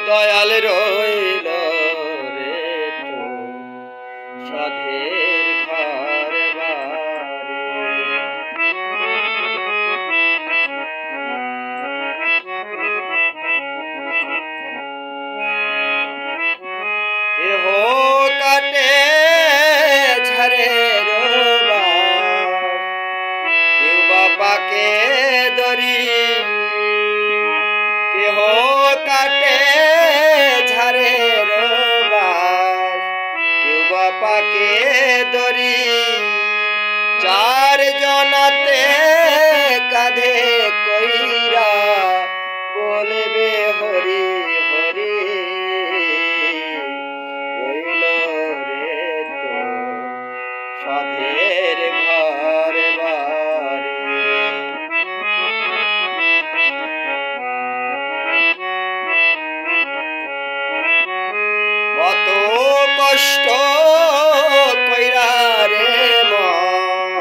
দয়াল রইল রে তো সাধের ঘর বারে। কেহ কাটে ঝাড়ে রোবাস, কেউ বাপাকে দরি। কেহ কাটে ঝাড়ে রোবাস, কেউ বাপাকে দরি। চার জনাতে কাঁধে কইরা বলবে হরি হরি। রইল রে তো সাধের ঘর বারে। কত কষ্ট কইরা রে মন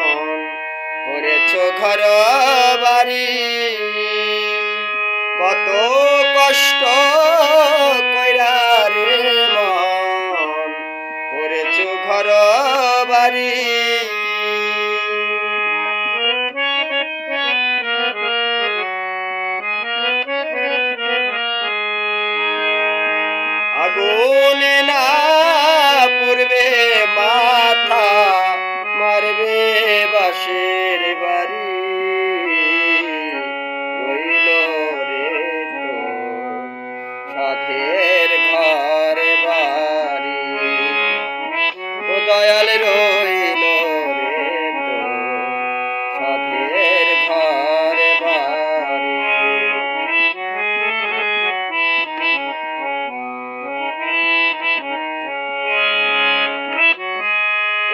করেছ ঘর বাড়ি। কত কষ্ট কইরা রে মন করেছ ঘর বাড়ি। আগুনে না পূর্বে মাথা মারবে বাঁশের বাড়ি। রইল রে তো সাধের ঘর বাড়ি। ও দয়াল রইল রে তো সাধের ঘর বাড়ি।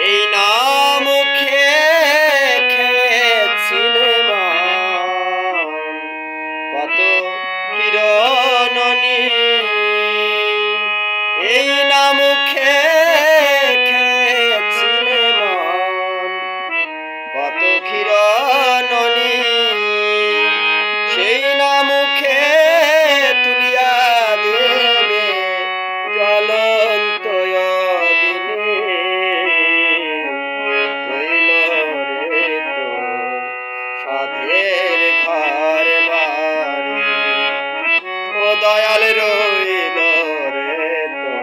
এই না মুখে খেয়েছিলে মান কত হিরণনি। এই না মুখে খেয়েছিলে মান কত হিরণনি। সেই না মুখে তুলিয়া দেবে জ্বলন্ত অগ্নি। রইল রে তো সাধের ঘর বাড়ি। ও দয়াল রইল রে তো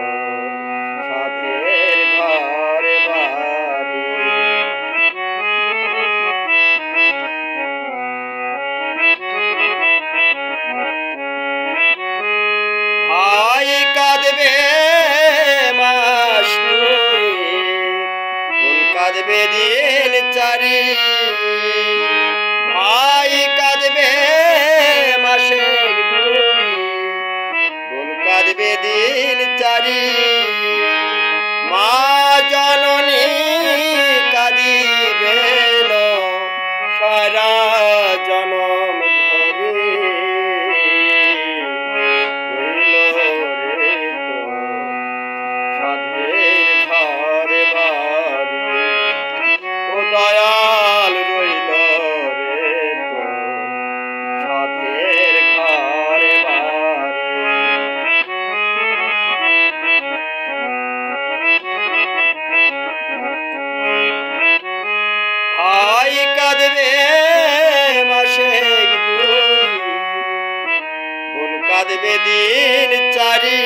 সাধের ঘর বাড়ি। ভাই কাঁদবে মাস দুই, বোন কাঁদবে দিন চারি। ভাই কাঁদবে মাসে দুই, বোন কাঁদবে দিন চারি। মা জননী কাঁদিবেন সারা জনম ধরে। রইল রে তো সাধের ঘর বাড়ি। ও দয়াল রইল রে তো সাধের ঘর বাড়ি। ভাই কাঁদবে মাসে দুই, বোন কাঁদবে দিন চারি।